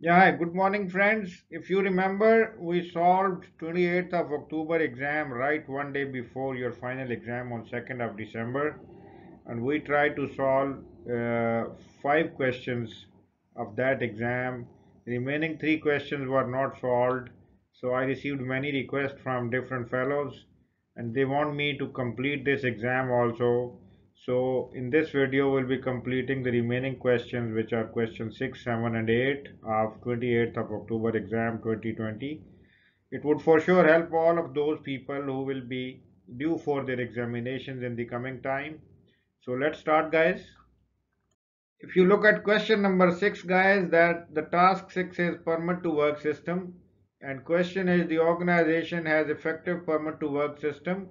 Yeah, hi, good morning, friends. If you remember, we solved 28th of October exam right one day before your final exam on 2nd of December, and we tried to solve five questions of that exam. The remaining three questions were not solved, so I received many requests from different fellows, and they want me to complete this exam also. So in this video, we'll be completing the remaining questions, which are questions 6, 7, and 8 of 28th of October exam 2020. It would for sure help all of those people who will be due for their examinations in the coming time. So let's start, guys. If you look at question number 6, guys, that the task 6 is permit to work system, and question is the organization has effective permit to work system.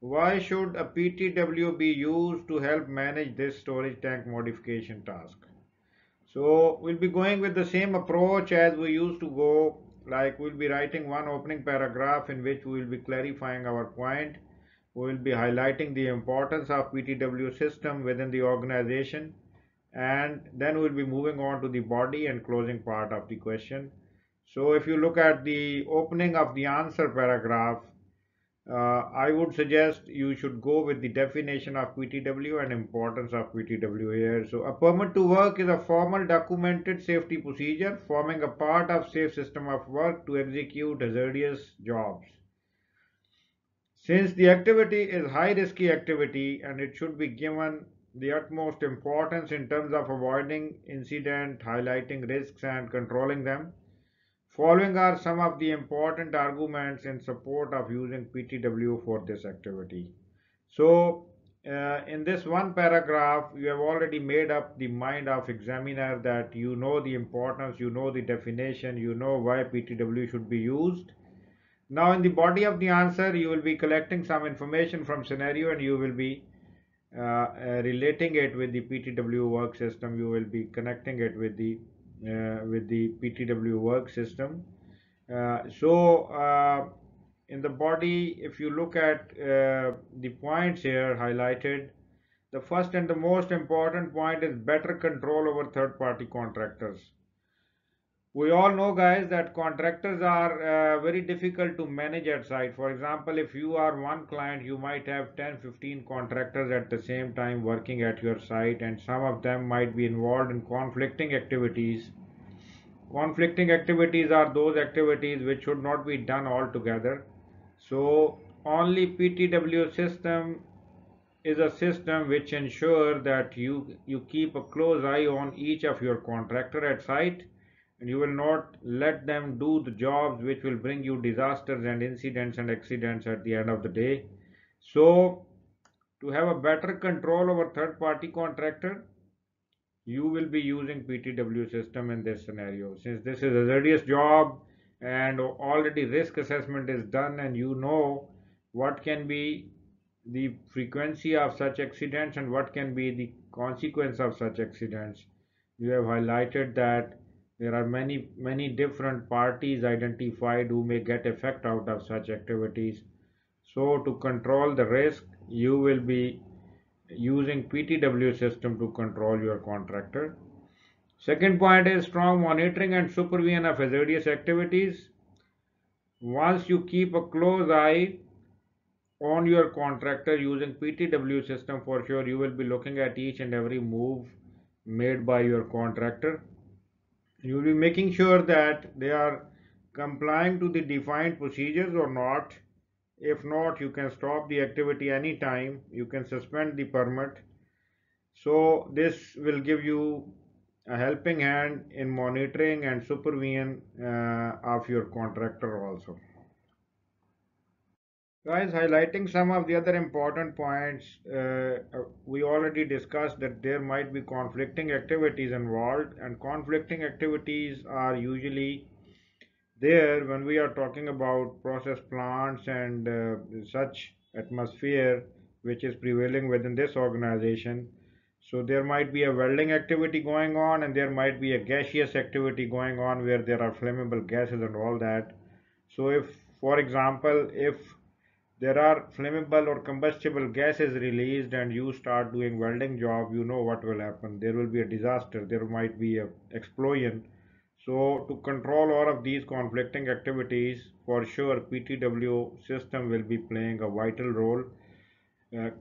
Why should a PTW be used to help manage this storage tank modification task? So we'll be going with the same approach as we used to go, like we'll be writing one opening paragraph in which we will be clarifying our point. We will be highlighting the importance of PTW system within the organization, and then we'll be moving on to the body and closing part of the question. So if you look at the opening of the answer paragraph, I would suggest you should go with the definition of PTW and importance of PTW here. So a permit to work is a formal documented safety procedure forming a part of safe system of work to execute hazardous jobs. Since the activity is high risky activity and it should be given the utmost importance in terms of avoiding incident, highlighting risks and controlling them, following are some of the important arguments in support of using PTW for this activity. So, in this one paragraph, you have already made up the mind of examiner that you know the importance, you know the definition, you know why PTW should be used. Now, in the body of the answer, you will be collecting some information from scenario and you will be relating it with the PTW work system. You will be connecting it with the PTW work system. In the body, if you look at the points here highlighted, the first and the most important point is better control over third party contractors. We all know, guys, that contractors are very difficult to manage at site. For example, if you are one client, you might have 10, 15 contractors at the same time working at your site, and some of them might be involved in conflicting activities. Conflicting activities are those activities which should not be done altogether. So only PTW system is a system which ensures that you keep a close eye on each of your contractor at site, and you will not let them do the jobs which will bring you disasters and incidents and accidents at the end of the day. So to have a better control over third party contractor, you will be using PTW system in this scenario. Since this is a hazardous job and already risk assessment is done and you know what can be the frequency of such accidents and what can be the consequence of such accidents. You have highlighted that there are many different parties identified who may get effect out of such activities. So to control the risk, you will be using PTW system to control your contractor. Second point is strong monitoring and supervision of hazardous activities. Once you keep a close eye on your contractor using PTW system, for sure you will be looking at each and every move made by your contractor. You will be making sure that they are complying to the defined procedures or not. If not, you can stop the activity anytime. You can suspend the permit. So this will give you a helping hand in monitoring and supervision of your contractor also. Guys, highlighting some of the other important points, we already discussed that there might be conflicting activities involved, and conflicting activities are usually there when we are talking about process plants and such atmosphere which is prevailing within this organization. So there might be a welding activity going on and there might be a gaseous activity going on where there are flammable gases and all that. So if, for example, if there are flammable or combustible gases released and you start doing welding job, you know what will happen. There will be a disaster, there might be a explosion. So to control all of these conflicting activities, for sure PTW system will be playing a vital role.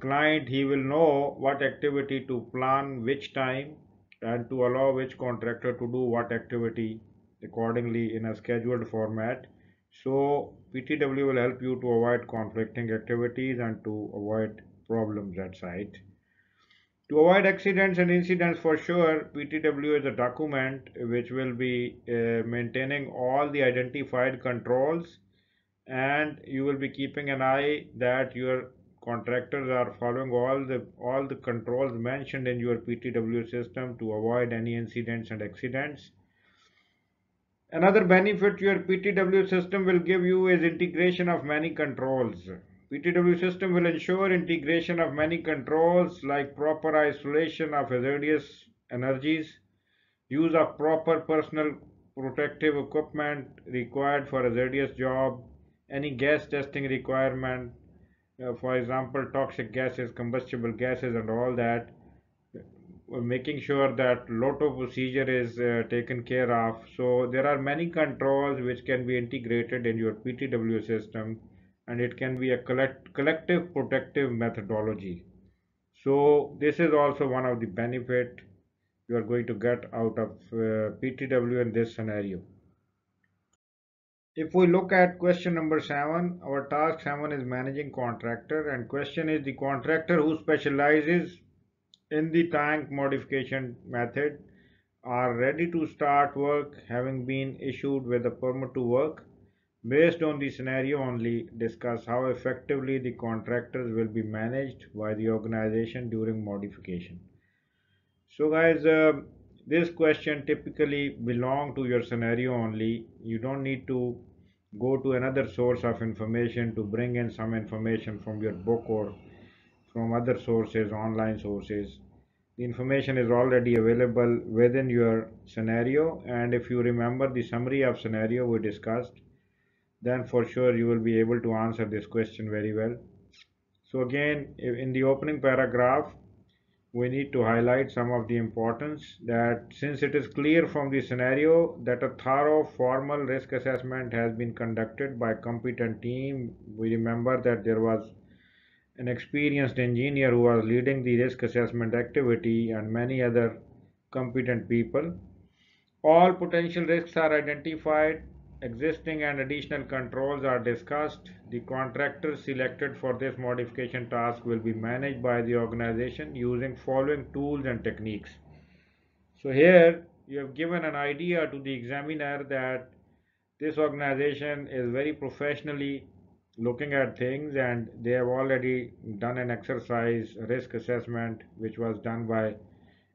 Client, he will know what activity to plan which time and to allow which contractor to do what activity accordingly in a scheduled format. So PTW will help you to avoid conflicting activities and to avoid problems at site. To avoid accidents and incidents, for sure, PTW is a document which will be maintaining all the identified controls, and you will be keeping an eye that your contractors are following all the controls mentioned in your PTW system to avoid any incidents and accidents. Another benefit your PTW system will give you is integration of many controls. PTW system will ensure integration of many controls like proper isolation of hazardous energies, use of proper personal protective equipment required for hazardous job, any gas testing requirement, for example, toxic gases, combustible gases, and all that, making sure that lotto procedure is taken care of. So there are many controls which can be integrated in your PTW system, and it can be a collective protective methodology. So this is also one of the benefit you are going to get out of PTW in this scenario. If we look at question number 7, our task 7 is managing contractor, and question is the contractor who specializes in the tank modification method are ready to start work having been issued with a permit to work. Based on the scenario only, discuss how effectively the contractors will be managed by the organization during modification. So guys, this question typically belong to your scenario only. You don't need to go to another source of information to bring in some information from your book or from other sources, online sources. The information is already available within your scenario, and if you remember the summary of scenario we discussed, then for sure you will be able to answer this question very well. So again, in the opening paragraph, we need to highlight some of the importance that since it is clear from the scenario that a thorough formal risk assessment has been conducted by competent team. We remember that there was an experienced engineer who was leading the risk assessment activity and many other competent people. All potential risks are identified, existing and additional controls are discussed. The contractors selected for this modification task will be managed by the organization using following tools and techniques. So here you have given an idea to the examiner that this organization is very professionally looking at things, and they have already done an exercise risk assessment which was done by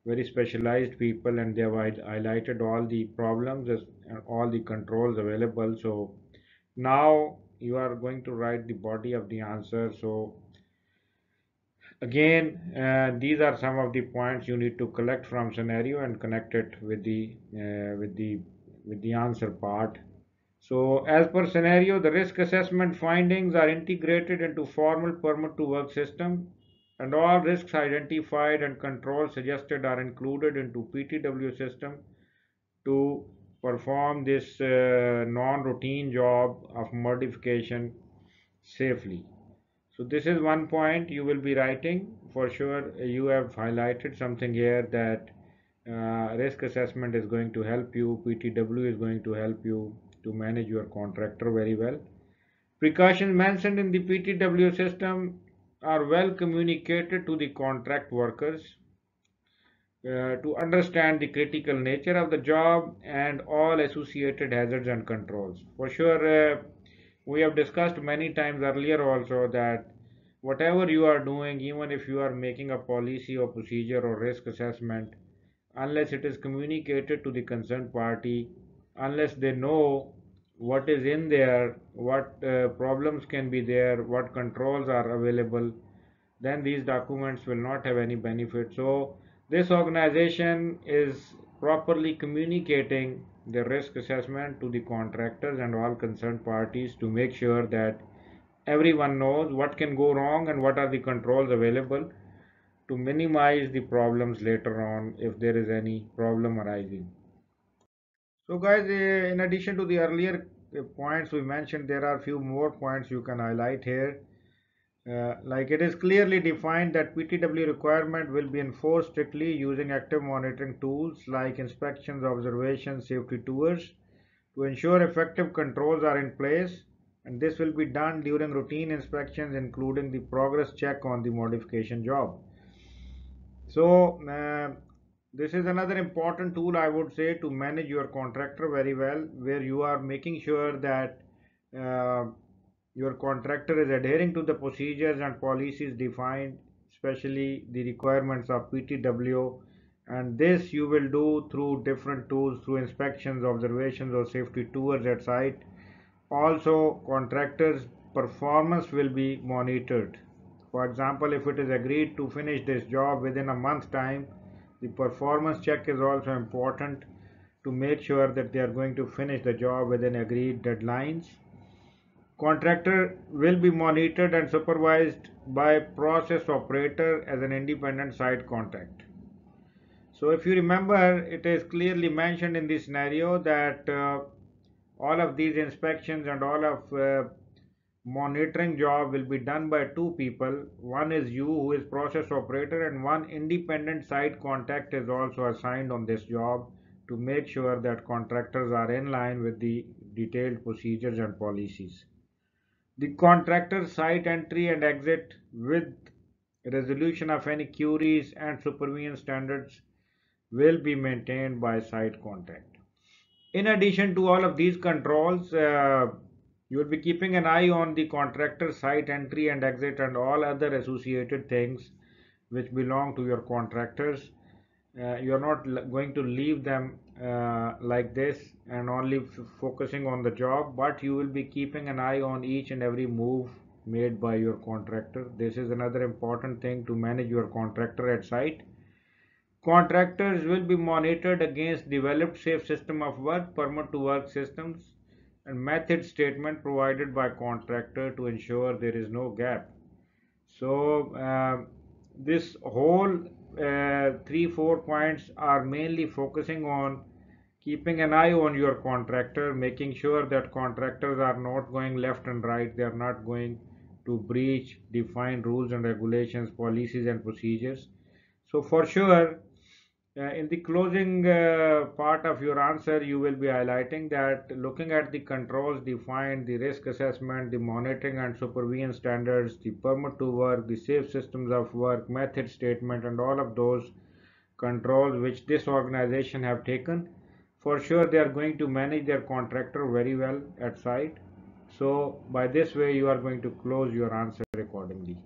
very specialized people, and they have highlighted all the problems and all the controls available. So now you are going to write the body of the answer. So again, these are some of the points you need to collect from scenario and connect it with the answer part. So as per scenario, the risk assessment findings are integrated into formal permit to work system, and all risks identified and controls suggested are included into PTW system to perform this non-routine job of modification safely. So this is one point you will be writing. For sure, you have highlighted something here that risk assessment is going to help you, PTW is going to help you to manage your contractor very well. Precautions mentioned in the PTW system are well communicated to the contract workers to understand the critical nature of the job and all associated hazards and controls. For sure, we have discussed many times earlier also that whatever you are doing, even if you are making a policy or procedure or risk assessment, unless it is communicated to the concerned party, unless they know what is in there, what problems can be there, what controls are available, then these documents will not have any benefit. So this organization is properly communicating the risk assessment to the contractors and all concerned parties to make sure that everyone knows what can go wrong and what are the controls available to minimize the problems later on if there is any problem arising. So guys, in addition to the earlier points we mentioned, there are few more points you can highlight here. Like it is clearly defined that PTW requirement will be enforced strictly using active monitoring tools like inspections, observations, safety tours to ensure effective controls are in place, and this will be done during routine inspections including the progress check on the modification job. So this is another important tool I would say to manage your contractor very well, where you are making sure that uh, your contractor is adhering to the procedures and policies defined, especially the requirements of PTW, and this you will do through different tools, through inspections, observations, or safety tours at site. Also, contractors' performance will be monitored. For example, if it is agreed to finish this job within a month time, the performance check is also important to make sure that they are going to finish the job within agreed deadlines. Contractor will be monitored and supervised by process operator as an independent site contact. So if you remember, it is clearly mentioned in this scenario that all of these inspections and all of monitoring job will be done by two people. One is you, who is process operator, and one independent site contact is also assigned on this job to make sure that contractors are in line with the detailed procedures and policies. The contractor site entry and exit with resolution of any queries and supervision standards will be maintained by site contact. In addition to all of these controls, you will be keeping an eye on the contractor site entry and exit and all other associated things which belong to your contractors. You are not going to leave them like this and only focusing on the job, but you will be keeping an eye on each and every move made by your contractor. This is another important thing to manage your contractor at site. Contractors will be monitored against developed safe system of work, permit to work systems, and method statement provided by contractor to ensure there is no gap. So this whole 3-4 points are mainly focusing on keeping an eye on your contractor, making sure that contractors are not going left and right, they are not going to breach defined rules and regulations, policies and procedures. So for sure, in the closing part of your answer, you will be highlighting that looking at the controls defined, the risk assessment, the monitoring and supervision standards, the permit to work, the safe systems of work, method statement, and all of those controls which this organization have taken, for sure they are going to manage their contractor very well at site. So by this way, you are going to close your answer accordingly.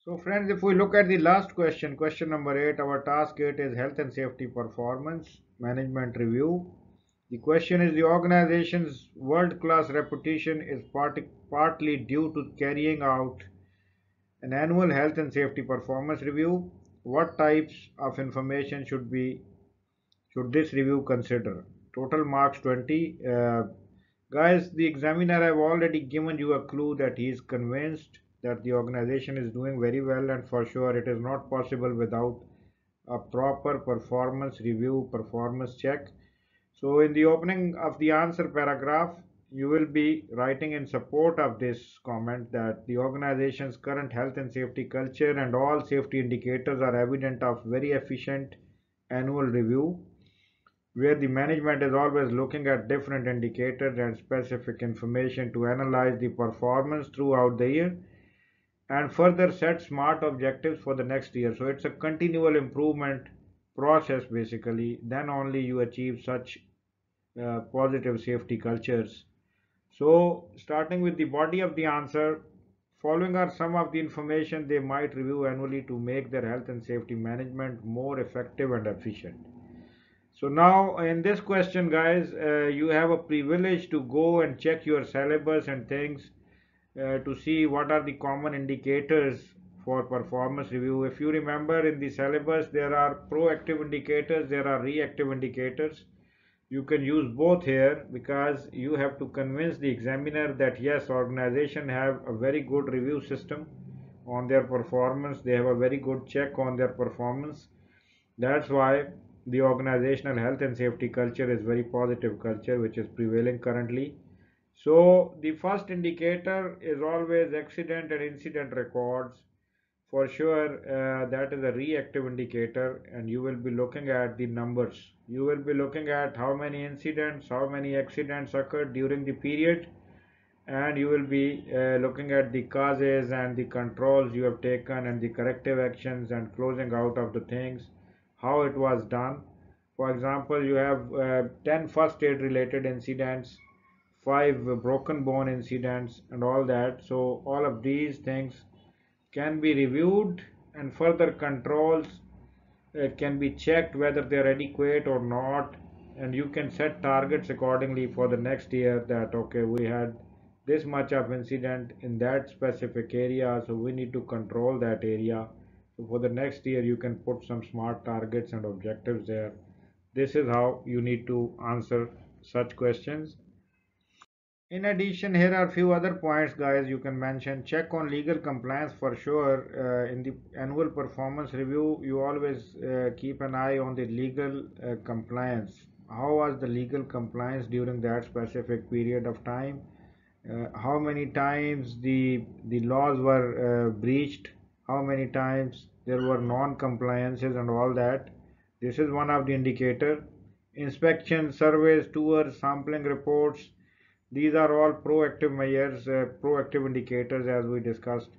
So friends, if we look at the last question, question number 8, our task 8 is health and safety performance management review. The question is, the organization's world-class reputation is partly due to carrying out an annual health and safety performance review. What types of information should this review consider? Total marks 20. Guys, the examiner have already given you a clue that he is convinced that the organization is doing very well, and for sure it is not possible without a proper performance review, performance check. So in the opening of the answer paragraph, you will be writing in support of this comment that the organization's current health and safety culture and all safety indicators are evident of very efficient annual review, where the management is always looking at different indicators and specific information to analyze the performance throughout the year and further set smart objectives for the next year. So it's a continual improvement process basically. Then only you achieve such positive safety cultures. So starting with the body of the answer, following are some of the information they might review annually to make their health and safety management more effective and efficient. So now in this question, guys, you have a privilege to go and check your syllabus and things to see what are the common indicators for performance review. If you remember in the syllabus, there are proactive indicators, there are reactive indicators. You can use both here because you have to convince the examiner that yes, organization have a very good review system on their performance. They have a very good check on their performance. That's why the organizational health and safety culture is very positive culture which is prevailing currently. So the first indicator is always accident and incident records. For sure, that is a reactive indicator, and you will be looking at the numbers. You will be looking at how many incidents, how many accidents occurred during the period, and you will be looking at the causes and the controls you have taken and the corrective actions and closing out of the things, how it was done. For example, you have 10 first aid related incidents, 5 broken bone incidents, and all that. So all of these things can be reviewed, and further controls can be checked whether they are adequate or not, and you can set targets accordingly for the next year, that okay, we had this much of incident in that specific area, so we need to control that area. So for the next year you can put some smart targets and objectives there. This is how you need to answer such questions. In addition, here are a few other points, guys, you can mention. Check on legal compliance for sure. In the annual performance review, you always keep an eye on the legal compliance. How was the legal compliance during that specific period of time? How many times the laws were breached? How many times there were non-compliances and all that? This is one of the indicator. Inspection, surveys, tours, sampling reports, these are all proactive measures, proactive indicators as we discussed.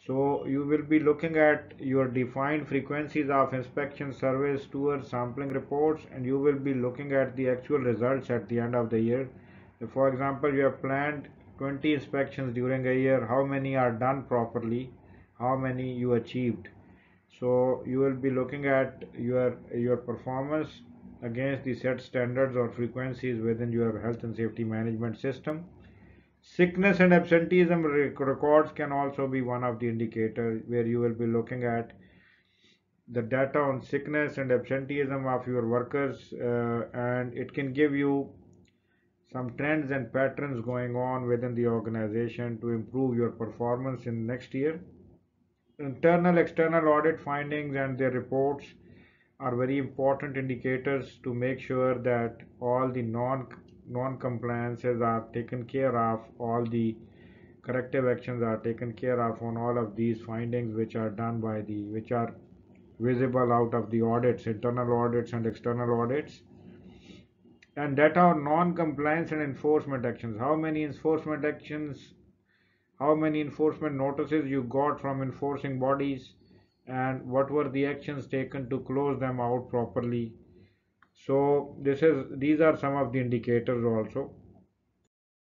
So you will be looking at your defined frequencies of inspection, surveys, tours, sampling reports, and you will be looking at the actual results at the end of the year. For example, you have planned 20 inspections during a year. How many are done properly? How many you achieved? So you will be looking at your performance against the set standards or frequencies within your health and safety management system. Sickness and absenteeism records can also be one of the indicators where you will be looking at the data on sickness and absenteeism of your workers, and it can give you some trends and patterns going on within the organization to improve your performance in next year. Internal external audit findings and their reports are very important indicators to make sure that all the non compliances are taken care of, all the corrective actions are taken care of on all of these findings which are done by the which are visible out of the audits, internal audits and external audits. And data on non compliance and enforcement actions. How many enforcement notices you got from enforcing bodies, and what were the actions taken to close them out properly. So these are some of the indicators also.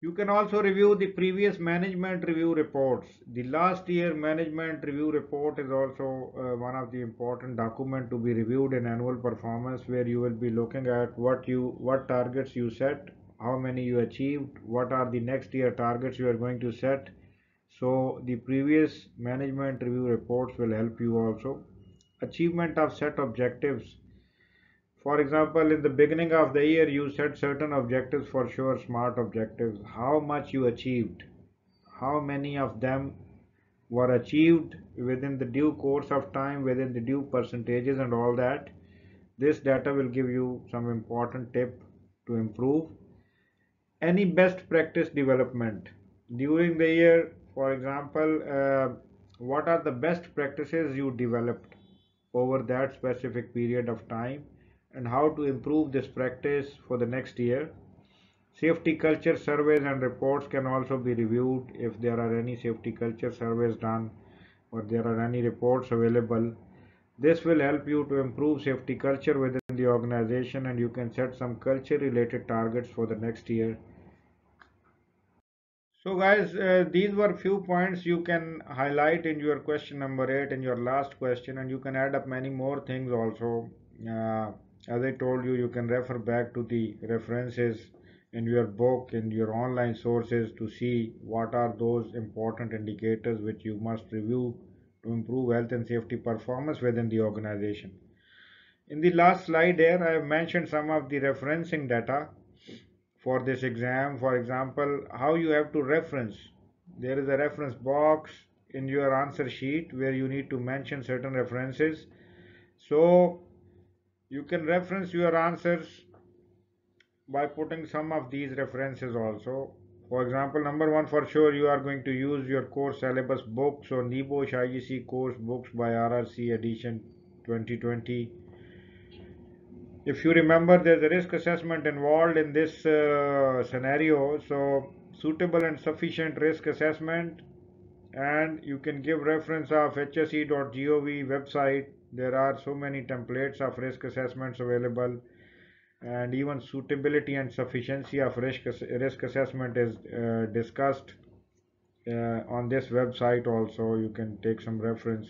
You can also review the previous management review reports. The last year management review report is also one of the important document to be reviewed in annual performance, where you will be looking at what targets you set, how many you achieved, what are the next year targets you are going to set. So the previous management review reports will help you also. Achievement of set objectives. For example, in the beginning of the year, you set certain objectives, for sure, smart objectives. How much you achieved? How many of them were achieved within the due course of time, within the due percentages and all that? This data will give you some important tip to improve. Any best practice development during the year, for example, what are the best practices you developed over that specific period of time, and how to improve this practice for the next year. Safety culture surveys and reports can also be reviewed if there are any safety culture surveys done or there are any reports available. This will help you to improve safety culture within the organization, and you can set some culture related targets for the next year. So guys, these were few points you can highlight in your question number 8, in your last question, and you can add up many more things also. As I told you, you can refer back to the references in your book, in your online sources, to see what are those important indicators which you must review to improve health and safety performance within the organization. In the last slide here, I have mentioned some of the referencing data for this exam. For example, how you have to reference. There is a reference box in your answer sheet where you need to mention certain references. So You can reference your answers by putting some of these references also. For example, number one, for sure you are going to use your course syllabus books or NEBOSH IGC course books by RRC edition 2020. If you remember, there's a risk assessment involved in this scenario, so suitable and sufficient risk assessment, and you can give reference of hse.gov website. There are so many templates of risk assessments available, and even suitability and sufficiency of risk assessment is discussed on this website also. You can take some reference.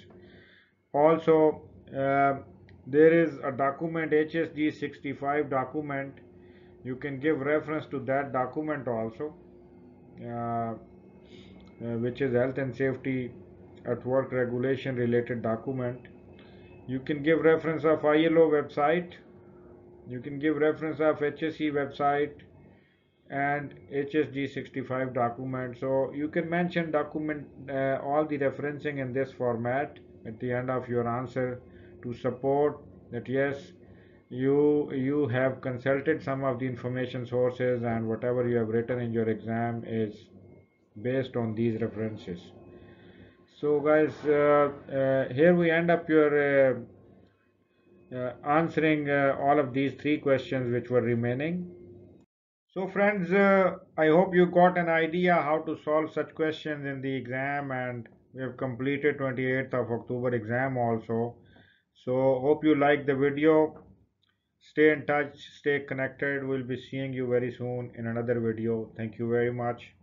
Also, there is a document, HSG 65 document. You can give reference to that document also, which is health and safety at work regulation related document. You can give reference of ILO website. You can give reference of HSE website and HSG 65 document. So you can mention document all the referencing in this format at the end of your answer to support that yes, you have consulted some of the information sources and whatever you have written in your exam is based on these references. So guys, here we end up your answering all of these three questions which were remaining. So friends, I hope you got an idea how to solve such questions in the exam, and we have completed 28th of October exam also. So hope you like the video. Stay in touch, stay connected. We'll be seeing you very soon in another video. Thank you very much.